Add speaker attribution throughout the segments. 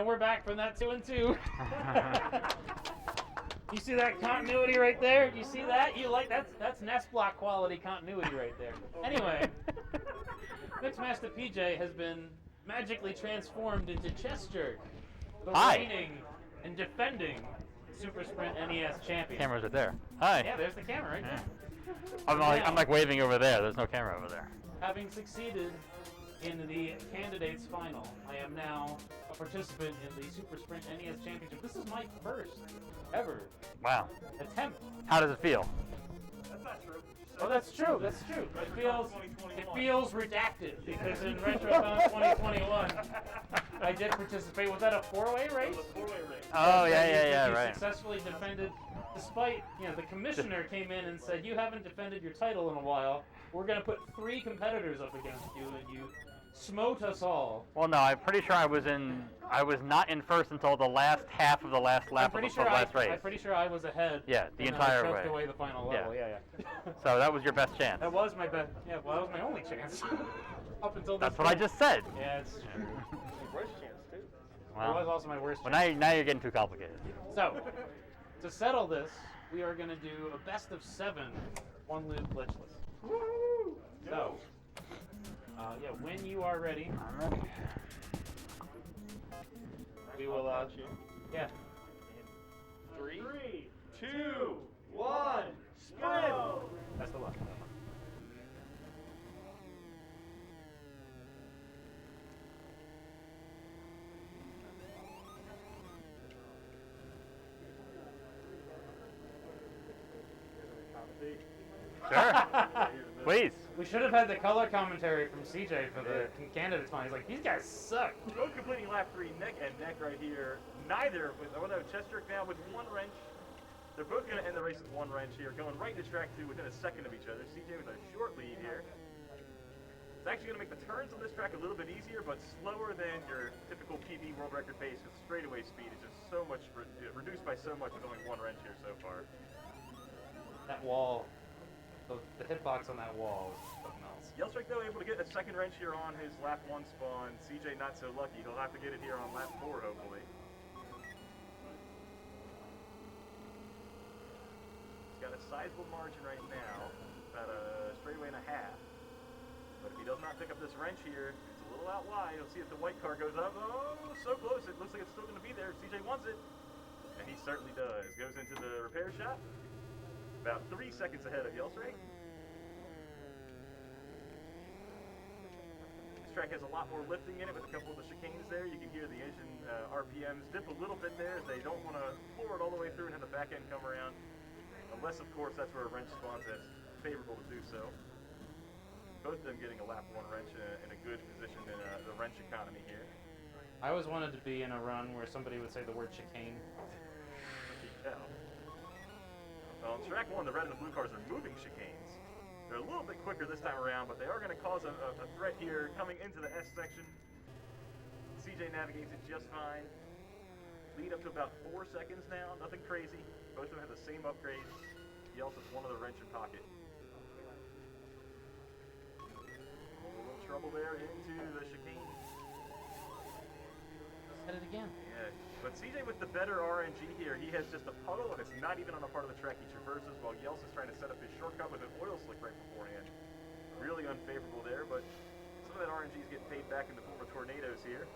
Speaker 1: And we're back from that 2-2. You see that continuity right there? Do you see that? You like that's NES Block quality continuity right there. Anyway, Mixmaster PJ has been magically transformed into chessjerk, the reigning and defending Super Sprint NES champion.
Speaker 2: Cameras are there. Hi.
Speaker 1: Yeah, there's the camera right there.
Speaker 2: I'm like waving over there. There's no camera over there.
Speaker 1: Having succeeded in the candidates final, I am now a participant in the Super Sprint NES Championship. This is my first ever attempt.
Speaker 2: How does it feel?
Speaker 3: That's not true.
Speaker 1: Oh, that's true. That's true. It feels redacted because in Retrothon 2021, I did participate. Was that a four-way race?
Speaker 3: It was a four-way race.
Speaker 2: Oh yeah,
Speaker 1: you
Speaker 2: right.
Speaker 1: Successfully defended, despite the commissioner came in and said you haven't defended your title in a while. We're gonna put 3 competitors up against you, and you smote us all.
Speaker 2: Well, no, I'm pretty sure I was not in first until the last half of the last lap of the last race.
Speaker 1: I'm pretty sure I was ahead.
Speaker 2: Yeah, the entire way.
Speaker 1: I away the final level. Yeah.
Speaker 2: So that was your best chance.
Speaker 1: That was my best. Yeah, well, that was my only chance. Up until this
Speaker 2: That's what I just said.
Speaker 1: Yeah, it's true.
Speaker 3: Worst chance too.
Speaker 2: Well,
Speaker 1: It was also my worst
Speaker 2: well,
Speaker 1: chance.
Speaker 2: now you're getting too complicated.
Speaker 1: So, to settle this, we are going to do a best of 7 one-loop glitchless.
Speaker 3: Woo!
Speaker 1: So, when you are ready,
Speaker 2: I'm ready.
Speaker 1: we will, yeah.
Speaker 3: 3, 2, 1, sprint!
Speaker 1: Best of luck.
Speaker 2: Sure. Please.
Speaker 1: We should have had the color commentary from CJ for the candidates final. He's like, these guys suck.
Speaker 3: Both completing lap 3 neck and neck right here. Neither with chessjerk now with 1 wrench. They're both going to end the race with 1 wrench here, going right to track 2 within a second of each other. CJ with a short lead here. It's actually going to make the turns on this track a little bit easier, but slower than your typical PB world record pace, because straightaway speed is just so much reduced by so much with only 1 wrench here so far.
Speaker 1: That wall, the hitbox on that wall is something else.
Speaker 3: Yelsraek though able to get a second wrench here on his lap 1 spawn. CJ not so lucky. He'll have to get it here on lap 4 hopefully. He's got a sizable margin right now, about a straightaway and a half. But if he does not pick up this wrench here, it's a little out wide. You'll see if the white car goes up. Oh, so close. It looks like it's still going to be there. CJ wants it. And he certainly does. Goes into the repair shop. About 3 seconds ahead of yelsraek. This track has a lot more lifting in it with a couple of the chicanes there. You can hear the engine RPMs dip a little bit there as they don't want to floor it all the way through and have the back end come around. Unless, of course, that's where a wrench spawns that's favorable to do so. Both of them getting a lap 1 wrench in a good position in the wrench economy here.
Speaker 1: I always wanted to be in a run where somebody would say the word chicane.
Speaker 3: Yeah. Well, on track 1, the red and the blue cars are moving chicanes. They're a little bit quicker this time around, but they are going to cause a threat here coming into the S section. CJ navigates it just fine. Lead up to about 4 seconds now, nothing crazy. Both of them have the same upgrades. He also has 1 other wrench in pocket. A little trouble there into the chicane.
Speaker 1: Let's hit it again.
Speaker 3: Yeah, but CJ with the better RNG here, he has just a puddle and it's not even on the part of the track he traverses, while Yels is trying to set up his shortcut with an oil slick right beforehand. Really unfavorable there, but some of that RNG is getting paid back in the form of tornadoes here.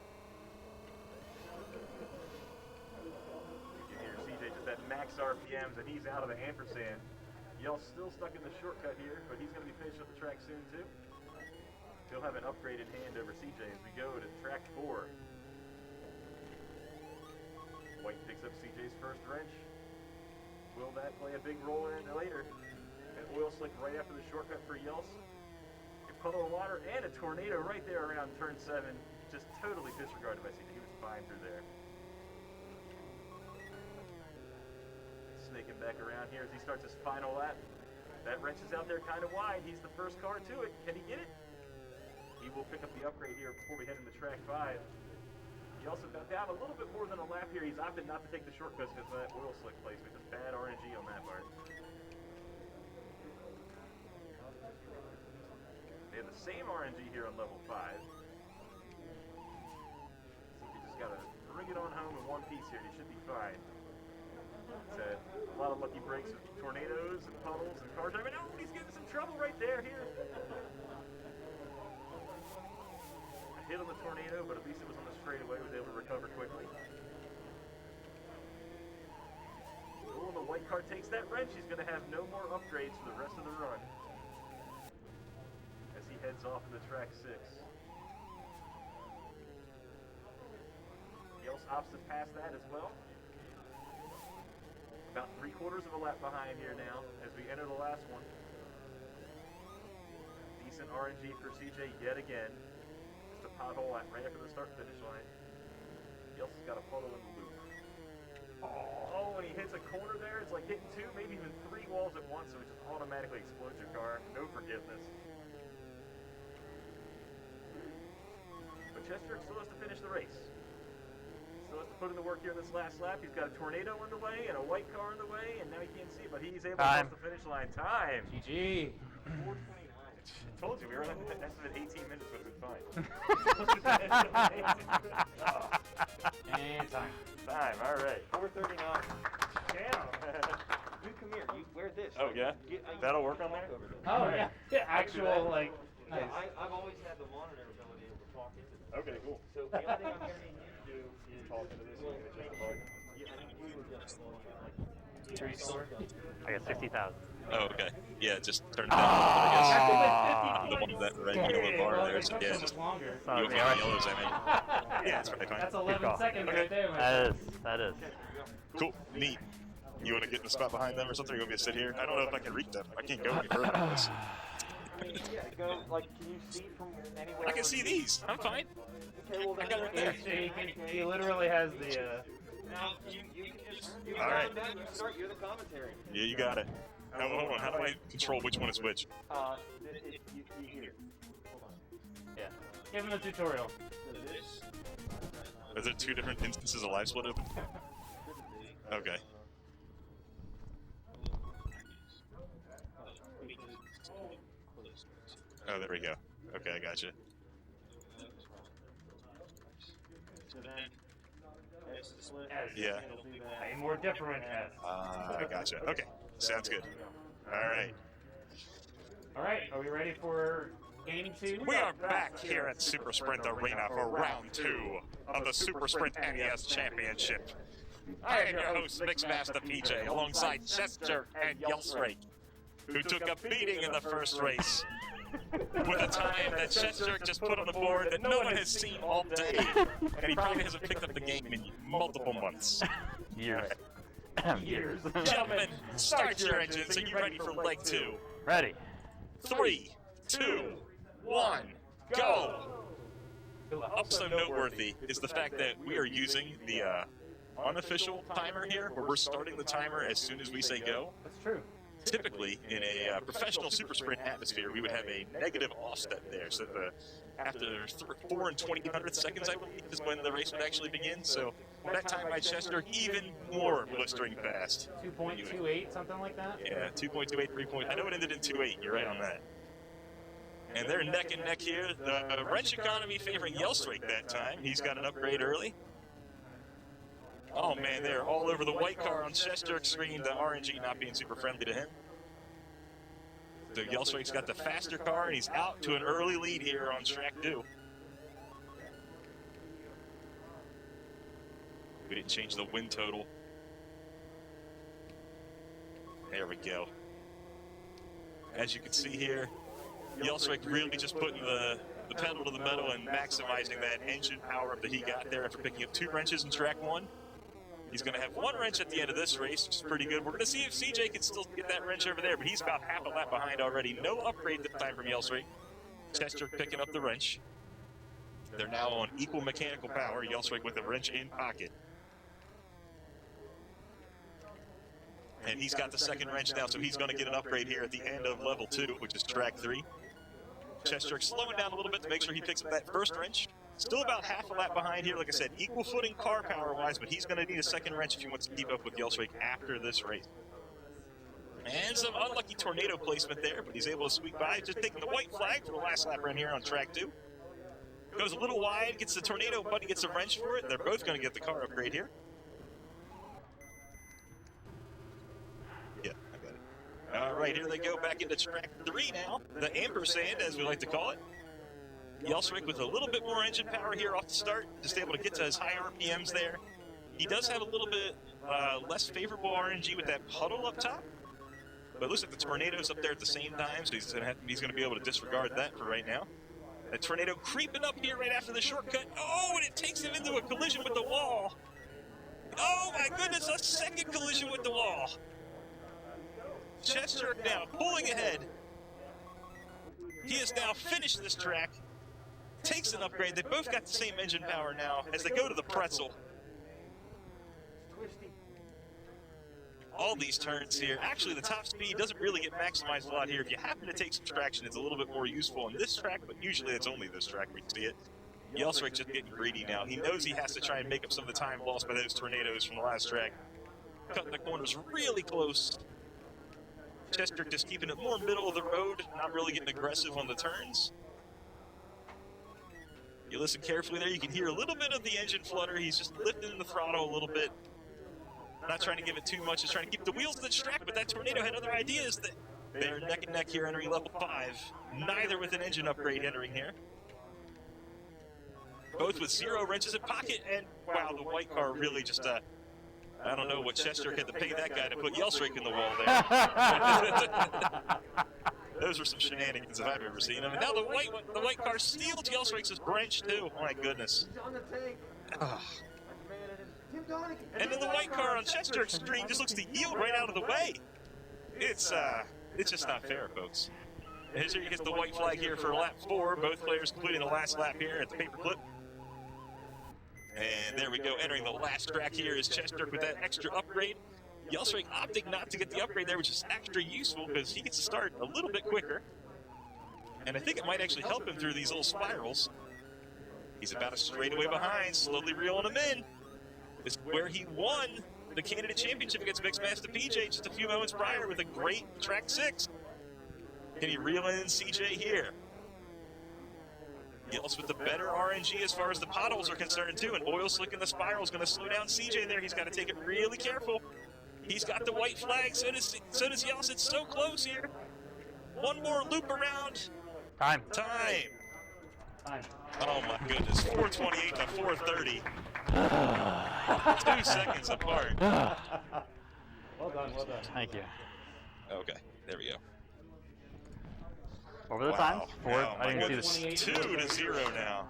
Speaker 3: You can hear CJ just at max RPMs and he's out of the ampersand. Yels still stuck in the shortcut here, but he's going to be finished up the track soon too. He'll have an upgraded hand over CJ as we go to track 4. White picks up CJ's first wrench. Will that play a big role in it later? An oil slick right after the shortcut for Yels. A puddle of water and a tornado right there around turn 7. Just totally disregarded by CJ. He was fine through there. Snaking back around here as he starts his final lap. That wrench is out there kind of wide. He's the first car to it. Can he get it? He will pick up the upgrade here before we head into track 5. He also got down a little bit more than a lap here. He's opted not to take the shortcuts because of that oil slick placement. Just bad RNG on that part. They have the same RNG here on level 5. So we just got to bring it piece here. He should be fine. Said a lot of lucky breaks with tornadoes and puddles and car driving. Oh, he's getting some trouble right there here. A hit on the tornado, but at least it was on the straightaway. Was able to recover quickly. Oh, and the white car takes that wrench. He's going to have no more upgrades for the rest of the run. As he heads off into track 6. Yels opts to pass that as well. About 3/4 of a lap behind here now as we enter the last one. Decent RNG for CJ yet again. Just a pothole right after the start-finish line. Yels has got a puddle in the loop. Oh, when he hits a corner there, it's like hitting 2, maybe even 3 walls at once, so it just automatically explodes your car. No forgiveness. But chessjerk still has to finish the race. Still has to put in the work here in this last lap. He's got a tornado in the way and a white car in the way, and now he can't see, but he's able to cross the finish line. Time!
Speaker 1: GG.
Speaker 3: 4:29. Told you, we were on an estimate 18 minutes would have been fine.
Speaker 1: And time.
Speaker 3: Time, alright.
Speaker 4: 4:39.
Speaker 3: Damn!
Speaker 4: You come here. You wear this.
Speaker 3: Oh, yeah? That'll work on there?
Speaker 1: Oh, yeah. Yeah, actual, like, nice.
Speaker 4: Yeah, I've always had the monitor ability to talk into this.
Speaker 3: Okay, cool.
Speaker 4: So the only thing I'm going to need you to do is
Speaker 3: Talk into this, you can adjust the volume.
Speaker 4: Yeah, I think you adjust the volume.
Speaker 1: Tree store.
Speaker 2: I got 60,000.
Speaker 5: Oh, okay. Yeah, just turn it down a little bit, I guess.
Speaker 1: Ah!
Speaker 5: The one with that red yellow bar
Speaker 1: Well,
Speaker 5: there,
Speaker 1: it
Speaker 5: so
Speaker 1: took
Speaker 5: yeah,
Speaker 1: so
Speaker 5: just
Speaker 1: much longer.
Speaker 5: you okay on yellows, I mean. Yeah, it's probably fine.
Speaker 1: That's 11
Speaker 2: call.
Speaker 1: seconds
Speaker 5: Okay.
Speaker 1: right there, man.
Speaker 2: That is.
Speaker 5: Cool, neat. You want to get in the spot behind them or something? You want me to sit here? I don't know if I can reach them. I can't go any further than this.
Speaker 4: Yeah, go, like, can you see from anywhere?
Speaker 5: I can see these. I'm fine.
Speaker 4: Okay, well,
Speaker 5: I got it right there.
Speaker 1: He literally has the,
Speaker 4: Now, you can just, you
Speaker 5: All right.
Speaker 4: down, you start, you're the commentary.
Speaker 5: Yeah, you got it. Now, hold on. How do I control which one is which?
Speaker 4: You hear. Hold on.
Speaker 1: yeah. Give him the tutorial.
Speaker 4: So this,
Speaker 5: Is there 2 different instances of live split open? Okay. Oh, there we go. Okay, I gotcha.
Speaker 4: so then, S to split.
Speaker 1: S.
Speaker 5: Yeah.
Speaker 4: It'll do that.
Speaker 1: A more different S.
Speaker 5: I gotcha. Okay, sounds good. All right.
Speaker 1: All right, are we ready for game 2?
Speaker 5: We are back here at Super Sprint Arena for round 2 of the Super Sprint NES Championship. I am your host, Mixmaster PJ, alongside chessjerk and yelsraek, who took a beating in the first race with a time that chessjerk just put on the board that no one has seen all day, and he probably hasn't picked up the game in multiple months.
Speaker 2: Years.
Speaker 1: Years.
Speaker 5: Gentlemen, start your engines. Are you ready for leg 2?
Speaker 2: Ready.
Speaker 5: 3, 2, 1, go! Also noteworthy is the fact that we are using the unofficial timer here, where we're starting the timer as soon as we say go.
Speaker 1: That's true.
Speaker 5: Typically, in a professional super sprint atmosphere, we would have a negative offset there, so after 4 and 20 seconds, I believe, is when the race would actually begin. So that time I chessjerk even more blistering fast.
Speaker 1: 2.28, something like that?
Speaker 5: Yeah, 2.28, 3 point. I know it ended in 2.8. You're right on that. And they're neck and neck here. The wrench economy favoring yelsraek that time. He's got an upgrade early. Oh man, they're all over the white car on chessjerk's screen. The RNG not being super friendly to him. So yelsraek's got the faster car, and he's out to an early lead here on track 2. We didn't change the win total. There we go. As you can see here, yelsraek really just putting the pedal to the metal and maximizing that engine power that he got there after picking up 2 wrenches in track 1. He's going to have 1 wrench at the end of this race, which is pretty good. We're going to see if CJ can still get that wrench over there, but he's about half a lap behind already. No upgrade this time from yelsraek. chessjerk picking up the wrench. They're now on equal mechanical power. yelsraek with the wrench in pocket. And he's got the second wrench now, so he's going to get an upgrade here at the end of level 2, which is track 3. chessjerk slowing down a little bit to make sure he picks up that first wrench. Still about half a lap behind here. Like I said, equal footing car power-wise, but he's going to need a second wrench if he wants to keep up with yelsraek after this race. And some unlucky tornado placement there, but he's able to squeak by. Just taking the white flag for the last lap right here on track 2. Goes a little wide, gets the tornado, Buddy gets a wrench for it. They're both going to get the car upgrade here. All right, here they go back into track 3 now. The ampersand, as we like to call it. Yelsraek with a little bit more engine power here off the start, just able to get to his high RPMs there. He does have a little bit less favorable RNG with that puddle up top, but it looks like the tornado's up there at the same time, so he's going to be able to disregard that for right now. The tornado creeping up here right after the shortcut. Oh, and it takes him into a collision with the wall. Oh my goodness, a second collision with the wall. chessjerk now pulling ahead. He has now finished this track. Takes an upgrade. They both got the same engine power now as they go to the pretzel. All these turns here. Actually, the top speed doesn't really get maximized a lot here. If you happen to take some traction, it's a little bit more useful on this track, but usually it's only this track we see it. Yelsraek just getting greedy now. He knows he has to try and make up some of the time lost by those tornadoes from the last track. Cutting the corners really close. chessjerk just keeping it more middle of the road, not really getting aggressive on the turns. You listen carefully there, you can hear a little bit of the engine flutter. He's just lifting the throttle a little bit. Not trying to give it too much, just trying to keep the wheels in the track, but that tornado had other ideas. They're neck and neck here entering level 5. Neither with an engine upgrade entering here. Both with 0 wrenches in pocket, and wow, the white car really just, I don't know what chessjerk had to pay that guy to put Yelsraek in the wall there. Those were some shenanigans if I've ever seen them. And now the white car steals Yelsraek's wrench too. Oh my goodness. And then the white car on chessjerk's screen just looks to yield right out of the way. It's just not fair, folks. And here you get the white flag here for lap 4. Both players completing the last lap here at the paperclip. And there we go, entering the last track here is chessjerk with that extra upgrade. Yelsraek opting not to get the upgrade there, which is extra useful because he gets to start a little bit quicker. And I think it might actually help him through these little spirals. He's about a straightaway behind, slowly reeling him in. This is where he won the candidate championship against Mixmaster PJ just a few moments prior with a great track 6. Can he reel in CJ here? Yels with the better RNG as far as the potholes are concerned too, and oil slick in the spiral is going to slow down CJ there. He's got to take it really careful. He's got the white flag, so does Yels. It's so close here. One more loop around.
Speaker 2: Time.
Speaker 5: Oh my goodness, 428 to 430. 2 seconds apart.
Speaker 1: Well done.
Speaker 2: Thank you.
Speaker 5: Okay, there we go.
Speaker 2: What were the times?
Speaker 5: Oh
Speaker 2: I
Speaker 5: my
Speaker 2: didn't see
Speaker 5: goodness,
Speaker 2: this.
Speaker 5: 2-0 now.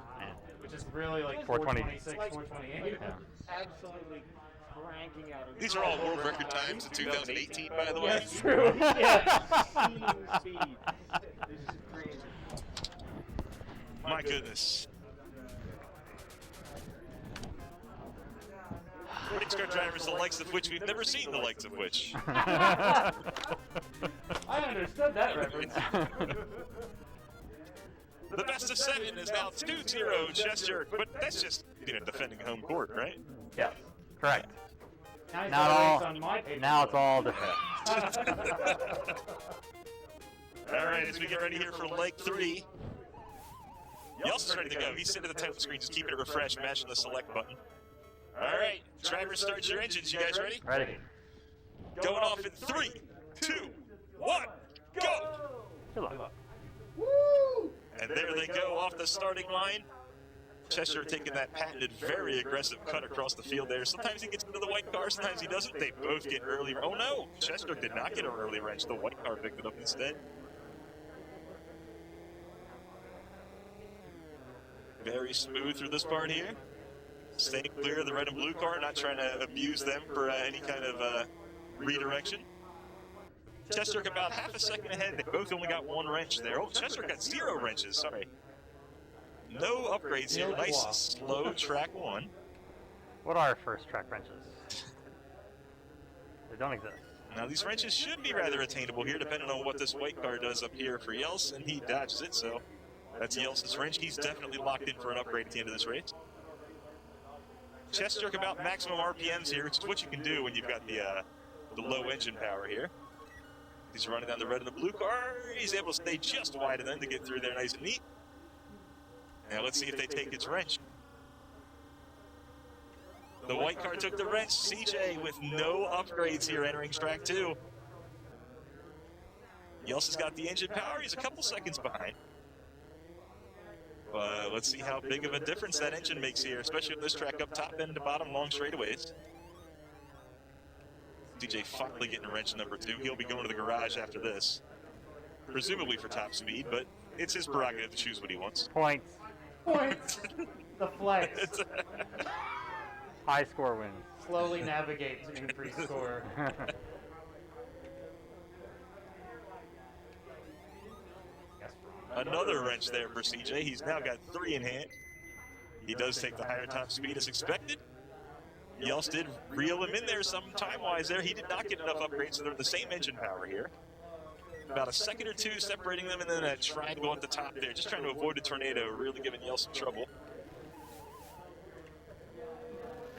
Speaker 1: Which is really like
Speaker 2: 420.
Speaker 1: 426, 428.
Speaker 2: Yeah.
Speaker 4: Absolutely cranking out.
Speaker 5: These are all world record times in 2018, by the way.
Speaker 1: That's true. Yeah.
Speaker 4: Speed. This is crazy.
Speaker 5: My goodness. Race car drivers, the likes of which we've never seen the likes of which.
Speaker 1: I understood that reference.
Speaker 5: The best of 7 is now 2-0 chessjerk, but that's just, defending home court, right?
Speaker 2: Yes, correct.
Speaker 1: Now,
Speaker 2: Not all.
Speaker 1: on my paper.
Speaker 2: Now it's all different.
Speaker 5: All right, as we get ready here for leg 3. Yels is ready to go. He's sitting at the top of the screen, just keeping it refreshed, mashing the select button. All right, drivers, start your engines. You guys ready?
Speaker 2: Ready.
Speaker 5: Going off in 3, 2, 1, go!
Speaker 2: Good luck.
Speaker 5: And there they go off the starting line. chessjerk taking that patented, very aggressive cut across the field there. Sometimes he gets into the white car, sometimes he doesn't. They both get early. Oh no, chessjerk did not get an early wrench. The white car picked it up instead. Very smooth through this part here. Staying clear of the red and blue car, not trying to abuse them for any kind of redirection. chessjerk about half a second ahead. They both only got 1 wrench there. Oh, chessjerk got 0 wrenches, sorry. No upgrades here. Nice, slow track 1.
Speaker 2: What are first track wrenches? They don't exist.
Speaker 5: Now, these wrenches should be rather attainable here, depending on what this white car does up here for Yels, and he dodges it, so that's Yels' wrench. He's definitely locked in for an upgrade at the end of this race. chessjerk about maximum RPMs here, which is what you can do when you've got the low engine power here. He's running down the red and the blue car. He's able to stay just wide of them to get through there nice and neat. Now let's see if they take his wrench. The white car took the wrench. CJ with no upgrades here entering track 2. Yels has got the engine power. He's a couple seconds behind. But let's see how big of a difference that engine makes here, especially with this track up top and to bottom, long straightaways. DJ finally getting wrench number 2. He'll be going to the garage after this, presumably for top speed, but it's his prerogative to choose what he wants.
Speaker 2: Points.
Speaker 1: Points. The flex.
Speaker 2: High score wins.
Speaker 1: Slowly navigate to increase score.
Speaker 5: Another wrench there for CJ. He's now got 3 in hand. He does take the higher top speed as expected. Yels did reel him in there some time-wise there. He did not get enough upgrades, so they're the same engine power here. About a second or 2 separating them, and then a triangle at the top there, just trying to avoid a tornado, really giving Yels some trouble.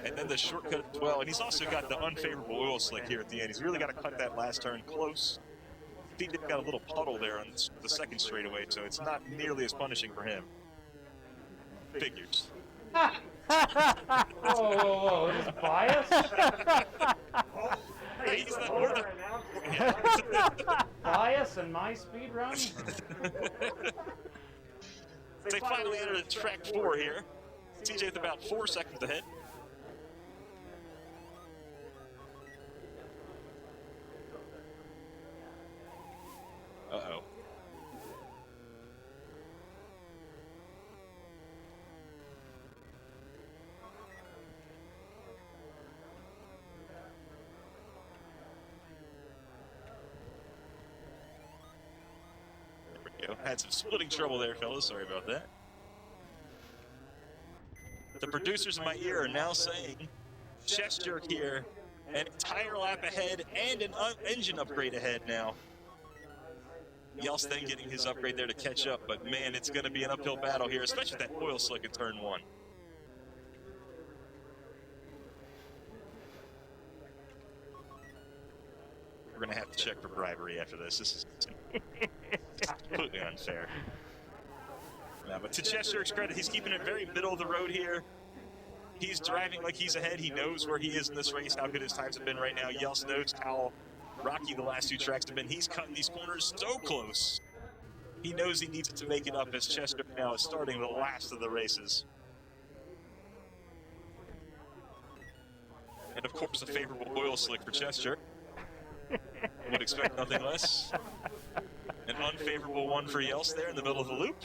Speaker 5: And then the shortcut as well, and he's also got the unfavorable oil slick here at the end. He's really got to cut that last turn close. He did got a little puddle there on the second straightaway, so it's not nearly as punishing for him. Figures.
Speaker 1: Whoa, is this bias?
Speaker 5: Hey, he's not worth it.
Speaker 1: Bias and my speed run?
Speaker 5: They finally entered track 4 here. TJ with about 4 seconds ahead. Uh-oh. There we go. Had some splitting trouble there, fellas. Sorry about that. The producers in my ear are now saying, chess jerk here, an entire lap ahead and an engine upgrade ahead now. Yels then getting his upgrade there to catch up, but man, it's going to be an uphill battle here, especially that oil slick in turn 1. We're going to have to check for bribery after this. This is completely unfair. Yeah, but to chessjerk's credit, he's keeping it very middle of the road here. He's driving like he's ahead. He knows where he is in this race, how good his times have been right now. Yels knows how rocky the last 2 tracks have been. He's cutting these corners so close. He knows he needs to make it up as chessjerk now is starting the last of the races. And of course, a favorable oil slick for chessjerk. Would expect nothing less. An unfavorable one for Yels there in the middle of the loop.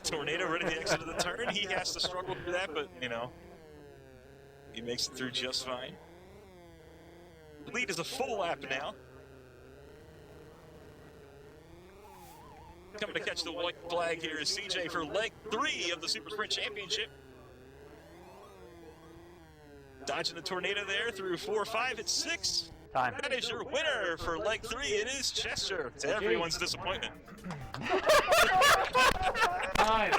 Speaker 5: Tornado right at the exit of the turn. He has to struggle through that, but, you know, he makes it through just fine. The lead is a full lap now. Coming to catch the white flag here is CJ for leg 3 of the Super Sprint Championship. Dodging the tornado there through 4, 5, it's 6.
Speaker 2: Time.
Speaker 5: That is your winner for leg 3. It is chessjerk, to everyone's disappointment.
Speaker 1: Time.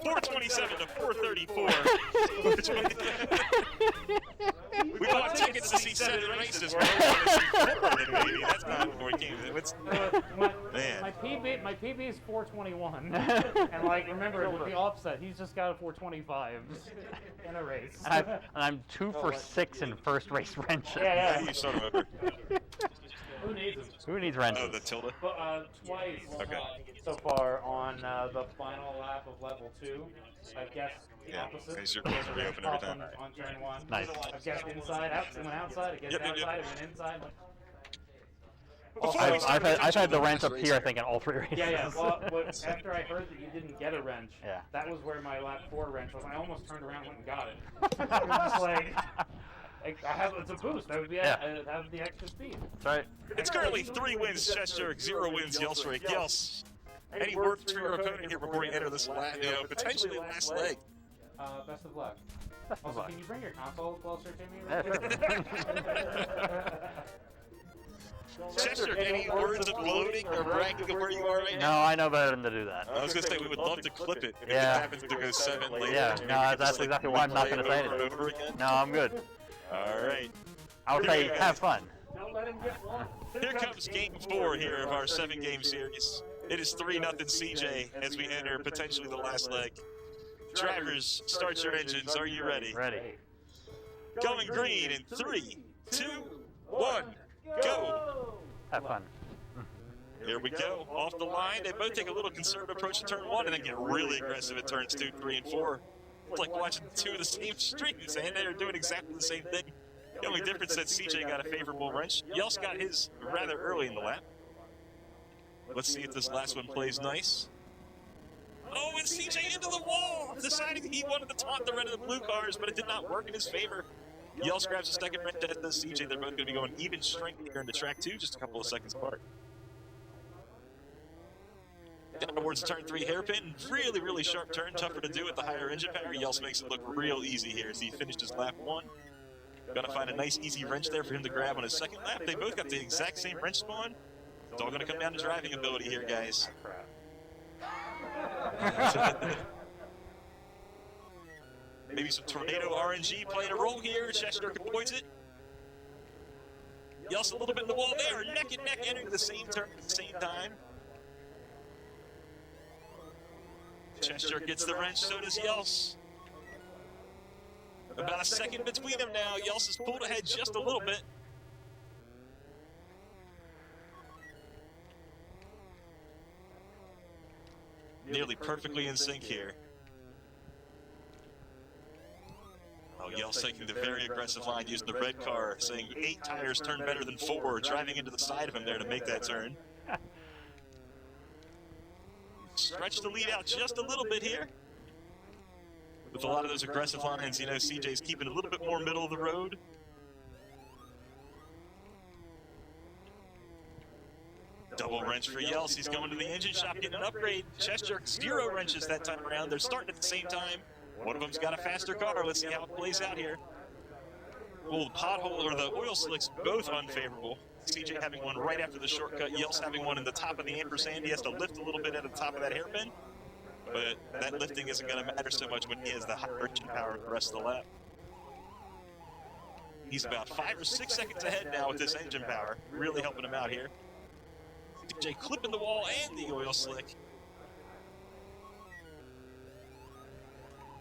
Speaker 5: 427 to 434. We bought tickets to see 7 races. We're going to see 4 of them, baby. That's not before we came. Man.
Speaker 1: My PB is 421. And like, remember, with the offset, he's just got a 425 in a race.
Speaker 2: And I'm 2 for 6 in first race wrenches.
Speaker 1: Yeah.
Speaker 5: You son of a...
Speaker 1: Who needs them?
Speaker 2: Who needs wrenches?
Speaker 5: Oh, the tilde?
Speaker 1: Twice
Speaker 5: Okay.
Speaker 1: so far on the final lap of level 2. I've guessed the opposite.
Speaker 5: Because your clothes reopen every time.
Speaker 1: On turn 1.
Speaker 2: Nice.
Speaker 1: I've guessed inside, out, went outside, I guessed outside, I went inside.
Speaker 2: I've had the wrench up here, I think, in all 3 races.
Speaker 1: Yeah. Well, after I heard that you didn't get a wrench,
Speaker 2: Yeah.
Speaker 1: that was where my lap 4 wrench was. I almost turned around and went and got it. It was just like, it's a boost. I would have the extra speed.
Speaker 2: That's right.
Speaker 5: It's currently 3 wins chessjerk, 0 wins yelsraek. Yels, any words for your opponent here before you enter this potentially last leg?
Speaker 1: Best of luck.
Speaker 2: Best of
Speaker 1: Also,
Speaker 2: luck.
Speaker 1: can you bring your console closer to me?
Speaker 2: Yeah,
Speaker 1: Real
Speaker 2: sure.
Speaker 5: chessjerk, any words of gloating or bragging of where you are right
Speaker 2: No,
Speaker 5: now?
Speaker 2: I know better than to do that.
Speaker 5: I was going to say, we would love to clip it if
Speaker 2: Yeah.
Speaker 5: it happens to go 7 later.
Speaker 2: Yeah,
Speaker 5: Maybe
Speaker 2: no,
Speaker 5: we could
Speaker 2: that's
Speaker 5: just,
Speaker 2: exactly why I'm not
Speaker 5: replay
Speaker 2: gonna
Speaker 5: it
Speaker 2: say
Speaker 5: over and
Speaker 2: anything.
Speaker 5: over again.
Speaker 2: No, I'm good.
Speaker 5: All right.
Speaker 2: I would say have fun.
Speaker 1: Don't let him get one.
Speaker 5: Here comes game 4 here of our 7-game series. It is 3-0 CJ as we enter potentially the last leg. Drivers, start your engines. Are you ready?
Speaker 2: Ready.
Speaker 5: Going green in 3, 2, 1, go!
Speaker 2: Have fun.
Speaker 5: Here we go. Off the line. They both take a little conservative approach to turn 1 and then get really aggressive at turns 2, 3, and 4. It's like watching two of the same streams, and they're doing exactly the same thing. The only difference is that CJ got a favorable wrench. Yels got his rather early in the lap. Let's see if this last one plays nice. Oh, and CJ into the wall, deciding he wanted to taunt the red of the blue cars, but it did not work in his favor. Yels grabs a second wrench, as does CJ. They're both going to be going even strength here into track 2, just a couple of seconds apart. Down towards turn 3 hairpin. Really, really sharp turn. Tougher to do with the higher engine power. Yels makes it look real easy here as he finished his lap 1. Gonna find a nice, easy wrench there for him to grab on his second lap. They both got the exact same wrench spawn. It's all going to come down to driving ability here, guys. Maybe some Tornado RNG playing a role here. chessjerk avoids it. Yels a little bit in the wall there. Neck and neck entering the same turn at the same time. chessjerk gets the wrench, so does Yels. About a second between them now. Yels has pulled ahead just a little bit. Nearly perfectly in sync here. Oh, Yels taking the very aggressive line, using the red car, saying 8 tires turn better than 4, driving into the side of him there to make that turn. Stretch the lead out just a little bit here. With a lot of those aggressive lines, you know, CJ's keeping a little bit more middle of the road. Double wrench for Yels. He's going to the engine shop, getting an upgrade. chessjerk 0 wrenches that time around. They're starting at the same time. One of them's got a faster car. Let's see how it plays out here. Well, the pothole or the oil slicks both unfavorable. CJ having one right after the shortcut. Yels having one in the top of the ampersand. He has to lift a little bit at the top of that hairpin. But that lifting isn't going to matter so much when he has the higher engine power the rest of the lap. He's about 5 or 6 seconds ahead now with this engine power. Really helping him out here. CJ clipping the wall and the oil slick.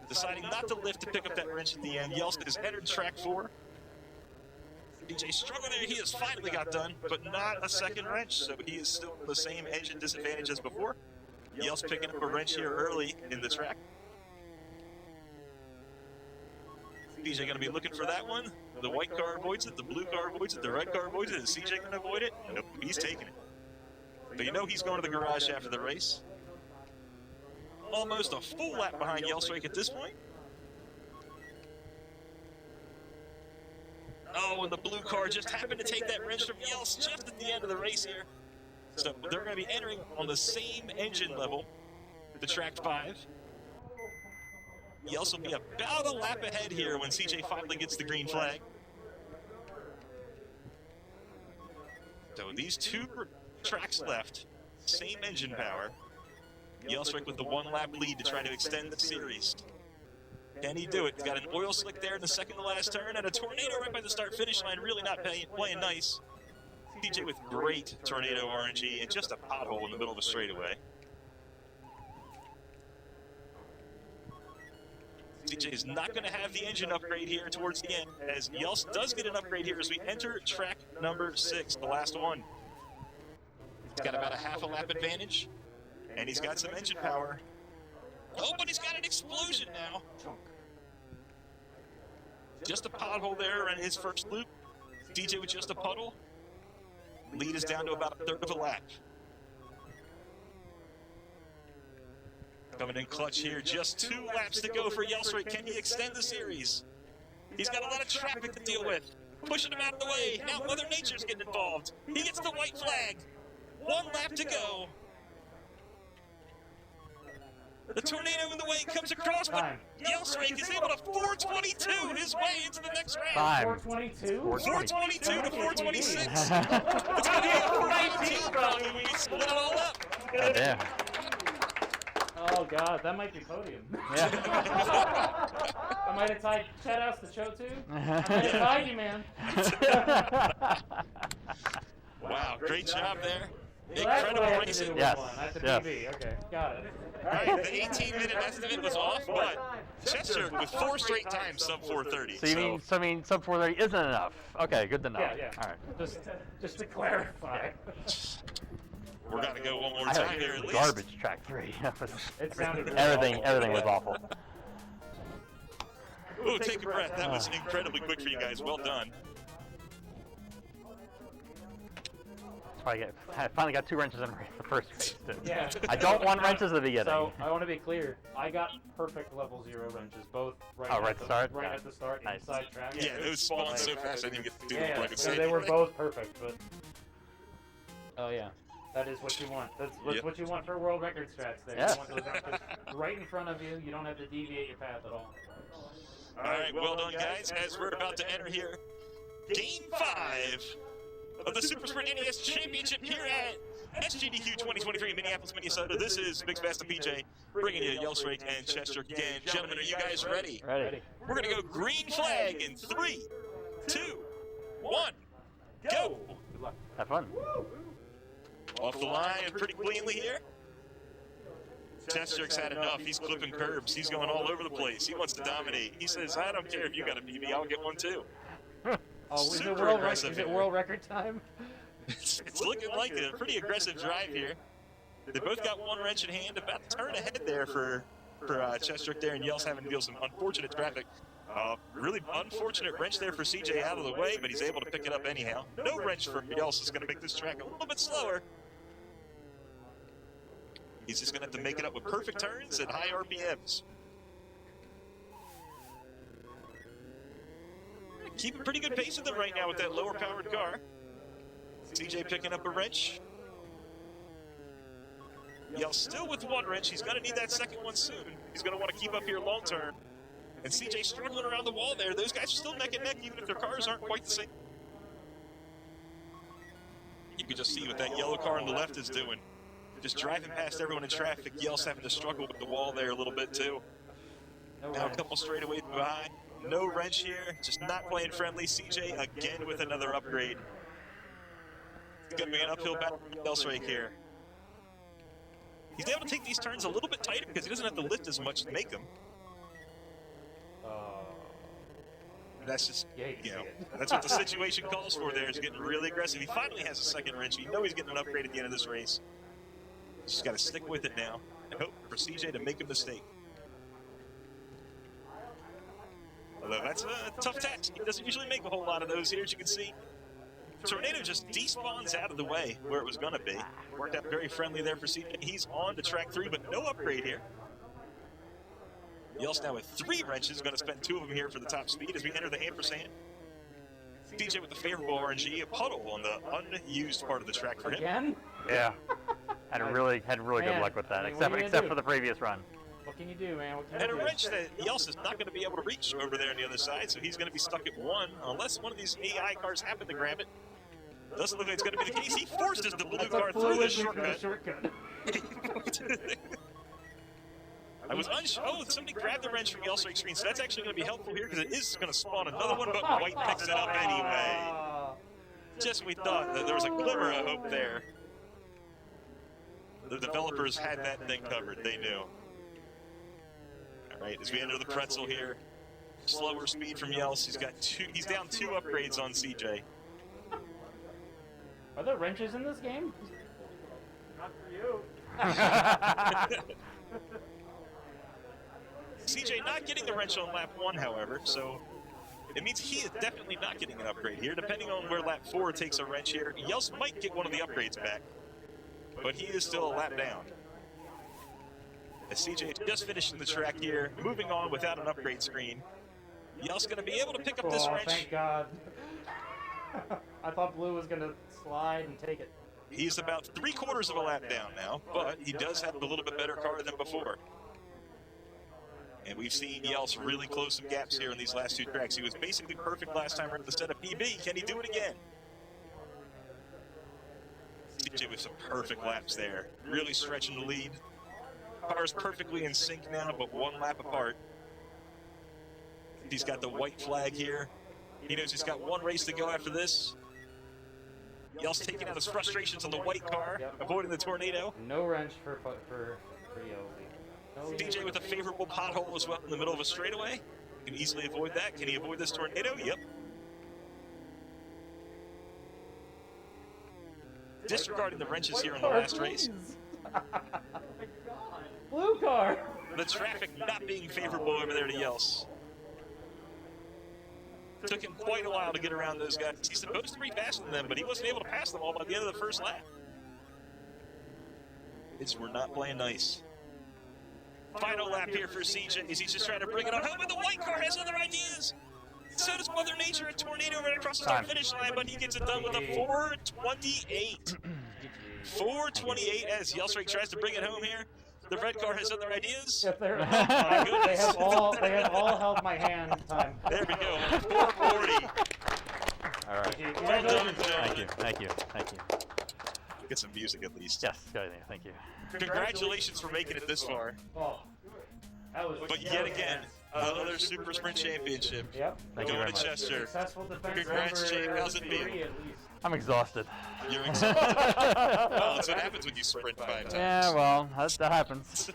Speaker 5: Deciding not to lift to pick up that wrench at the end. Yels has entered track 4. CJ struggling there. He has finally got done, but not a second wrench, so he is still the same engine disadvantage as before. Yels picking up a wrench here early in the track. CJ going to be looking for that one. The white car avoids it, the blue car avoids it, the red car avoids it. Is CJ going to avoid it? Nope, he's taking it. But you know he's going to the garage after the race. Almost a full lap behind yelsraek at this point. Oh, and the blue car just happened to take that wrench from Yels just at the end of the race here. So they're going to be entering on the same engine level, the track 5. Yels will be about a lap ahead here when CJ finally gets the green flag. So these 2 tracks left, same engine power. Yelsraek with the 1 lap lead to try to extend the series. Can he do it? He's got an oil slick there in the second to last turn and a tornado right by the start finish line. Really not playing nice. CJ with great tornado RNG and just a pothole in the middle of the straightaway. CJ is not going to have the engine upgrade here towards the end, as Yels does get an upgrade here as we enter track number 6, the last one. He's got about a half a lap advantage, and he's got some engine power. Oh, but he's got an explosion now. Just a pothole there in his first loop. CJ with just a puddle. Lead is down to about a third of a lap. Coming in clutch here, just 2 laps to go for Yelsraek. Can he extend the series? He's got a lot of traffic to deal with. Pushing him out of the way. Now Mother Nature's getting involved. He gets the white flag. 1 lap to go. The tornado in the way comes across, but Yelsraek is able to 422 his way into the next round.
Speaker 1: 422?
Speaker 5: 422 to 426. It's going to be a 419 round when we split it all up.
Speaker 2: Oh, damn.
Speaker 1: Oh god, that might be podium.
Speaker 2: Yeah.
Speaker 1: I might have tied Chet House to Cho too. I might have tied you, man.
Speaker 5: Wow, great job there.
Speaker 1: So that's what I
Speaker 5: Incredible
Speaker 1: have to
Speaker 5: racing.
Speaker 1: do with
Speaker 2: Yes,
Speaker 1: one. I have to
Speaker 2: yes.
Speaker 1: PB. Okay, got it.
Speaker 5: Alright, the 18-minute estimate was off, but chessjerk with 4 straight times sub 430.
Speaker 2: So you mean sub 430 isn't enough? Okay, good to know.
Speaker 1: Yeah.
Speaker 2: All right.
Speaker 1: Just to clarify.
Speaker 5: We're gonna go one more
Speaker 2: I
Speaker 5: time
Speaker 2: had
Speaker 5: here at least.
Speaker 2: garbage track 3.
Speaker 1: It sounded really
Speaker 2: everything was awful.
Speaker 5: Ooh, take a breath. That was incredibly quick for you guys. Well done.
Speaker 2: I finally got 2 wrenches in the first race. Too.
Speaker 1: Yeah.
Speaker 2: I don't want wrenches at the beginning.
Speaker 1: So I want to be clear. I got perfect level 0 wrenches, both right,
Speaker 2: right
Speaker 1: at the
Speaker 2: start?
Speaker 1: Right
Speaker 2: Yeah.
Speaker 1: at the start,
Speaker 2: Nice.
Speaker 1: inside track.
Speaker 5: Yeah, those spawned so fast I didn't even get to do them
Speaker 1: Yeah,
Speaker 5: like
Speaker 1: so they were both perfect, but. Oh yeah, that is what you want. That's what you want for world record strats. There,
Speaker 2: Yeah.
Speaker 1: you want those wrenches right in front of you. You don't have to deviate your path at all.
Speaker 5: Alright, well done, guys. As we're about to enter here, Game 5 of the Super Sprint NES Championship here at SGDQ 2023 in Minneapolis, Minnesota. This is Mixmaster PJ bringing you yelsraek and chessjerk again. Gentlemen, are you guys ready?
Speaker 2: Ready.
Speaker 5: We're going to go green flag in 3, 2, 1, go!
Speaker 1: Good luck.
Speaker 2: Have fun.
Speaker 5: Off the line pretty cleanly here. chessjerk's had enough. He's clipping curbs. He's going all over the place. He wants to dominate. He says, I don't care if you got a PB, I'll get one too.
Speaker 1: Oh, is
Speaker 5: Super
Speaker 1: it world
Speaker 5: aggressive
Speaker 1: record? Is it
Speaker 5: here.
Speaker 1: world record time?
Speaker 5: It's looking like a pretty aggressive drive here. They both got 1 wrench in hand, about to turn ahead there for chessjerk there, and Yels having to deal with some unfortunate traffic. Really unfortunate wrench there for CJ out of the way, but he's able to pick it up anyhow. No wrench from Yels is going to make this track a little bit slower. He's just going to have to make it up with perfect turns at high RPMs. Keeping pretty good pace with them right now with that lower powered car. CJ picking up a wrench. Yels still with 1 wrench. He's going to need that second one soon. He's going to want to keep up here long term. And CJ struggling around the wall there. Those guys are still neck and neck, even if their cars aren't quite the same. You can just see what that yellow car on the left is doing. Just driving past everyone in traffic. Yels having to struggle with the wall there a little bit too. Now a couple straightaways behind. No wrench here. Just not playing friendly. CJ again with another upgrade. It's going to be an uphill battle for yelsraek here. He's able to take these turns a little bit tighter because he doesn't have to lift as much to make them. That's just, you know, that's what the situation calls for there, is getting really aggressive. He finally has a second wrench. You know he's getting an upgrade at the end of this race. He's just got to stick with it now and hope for CJ to make a mistake. Although that's a tough task. He doesn't usually make a whole lot of those here, as you can see. Tornado just despawns out of the way where it was going to be. Worked out very friendly there for CJ. He's on to track 3, but no upgrade here. Yels now with 3 wrenches, going to spend 2 of them here for the top speed as we enter the ampersand. CJ with the favorable RNG, a puddle on the unused part of the track for him.
Speaker 1: Again?
Speaker 2: Yeah. Had really good luck with that,
Speaker 1: I mean, what are you
Speaker 2: except
Speaker 1: gonna
Speaker 2: for the previous run.
Speaker 1: What can you do, man? What can
Speaker 5: And a
Speaker 1: you do?
Speaker 5: wrench that Yels is not going to be able to reach over there on the other side, so he's going to be stuck at 1 unless one of these AI cars happen to grab it. Doesn't look like it's going to be the case. He forces the blue car through the shortcut. I was unsure. Oh, somebody grabbed the wrench from yelsraek screen, so that's actually going to be helpful here because it is going to spawn another one, but White picks it up anyway. Just we thought that there was a glimmer of hope there. The developers had that thing covered. They knew. All right, as we enter the pretzel here, slower speed from Yels. He's down 2 upgrades on CJ.
Speaker 1: Are there wrenches in this game?
Speaker 4: Not for you.
Speaker 5: CJ not getting the wrench on lap 1, however, so it means he is definitely not getting an upgrade here. Depending on where lap 4 takes a wrench here, Yels might get one of the upgrades back, but he is still a lap down. As CJ is just finishing the track here, moving on without an upgrade screen. Yels going to be able to pick up this wrench.
Speaker 1: Thank God. I thought Blue was going to slide and take it.
Speaker 5: He's about 3/4 of a lap down now, but he does have a little bit better car than before. And we've seen Yels really close some gaps here in these last 2 tracks. He was basically perfect last time around the set of PB. Can he do it again? CJ with some perfect laps there. Really stretching the lead. Cars perfectly in sync now, but 1 lap apart. He's got the white flag here. He knows he's got 1 race to go after this. Yel's taking out his frustrations on the white car,
Speaker 1: Yep.
Speaker 5: avoiding the tornado.
Speaker 1: No wrench for Yelsy. No
Speaker 5: DJ with a favorable pothole as well in the middle of a straightaway. Can easily avoid that. Can he avoid this tornado? Yep. Disregarding the wrenches here in the last race.
Speaker 1: Blue car.
Speaker 5: The traffic not being favorable over there to Yels. Took him quite a while to get around those guys. He's supposed to be faster than them, but he wasn't able to pass them all by the end of the first lap. We're not playing nice. Final lap here for CJ. Is he just trying to bring it on home? But the white car has other ideas. So does Mother Nature. A tornado right across the start finish line, but he gets it done with a 4:28. 4:28 as yelsraek tries to bring it home here. The red car has other ideas.
Speaker 1: Yes,
Speaker 5: Oh my
Speaker 1: they
Speaker 5: goodness.
Speaker 1: have all held my hand time.
Speaker 5: There we go. 4:40.
Speaker 2: All right.
Speaker 5: Well done,
Speaker 2: Thank you.
Speaker 5: gentlemen.
Speaker 2: Thank you. Thank you.
Speaker 5: Get some music at least.
Speaker 2: Yes. Good. Thank you.
Speaker 5: Congratulations for making it this far.
Speaker 1: Oh, that was.
Speaker 5: But yet again, another Super Sprint Championship.
Speaker 1: Yep.
Speaker 2: Thank you
Speaker 5: Going
Speaker 2: very
Speaker 5: to
Speaker 2: much.
Speaker 5: chessjerk.
Speaker 1: Successful defense.
Speaker 5: Congrats,
Speaker 1: number
Speaker 5: Jake. How's it feel?
Speaker 1: 3 at least.
Speaker 2: I'm exhausted.
Speaker 5: You're excited. Well, that's what happens when you sprint 5 times.
Speaker 2: Yeah, well, that happens.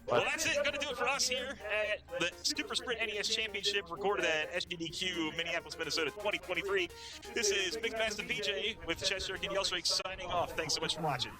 Speaker 5: Well, that's it. Going to do it for us here at the Super Sprint NES Championship recorded at SGDQ, Minneapolis, Minnesota 2023. This is Big Master PJ with chessjerk and yelsraek signing off. Thanks so much for watching.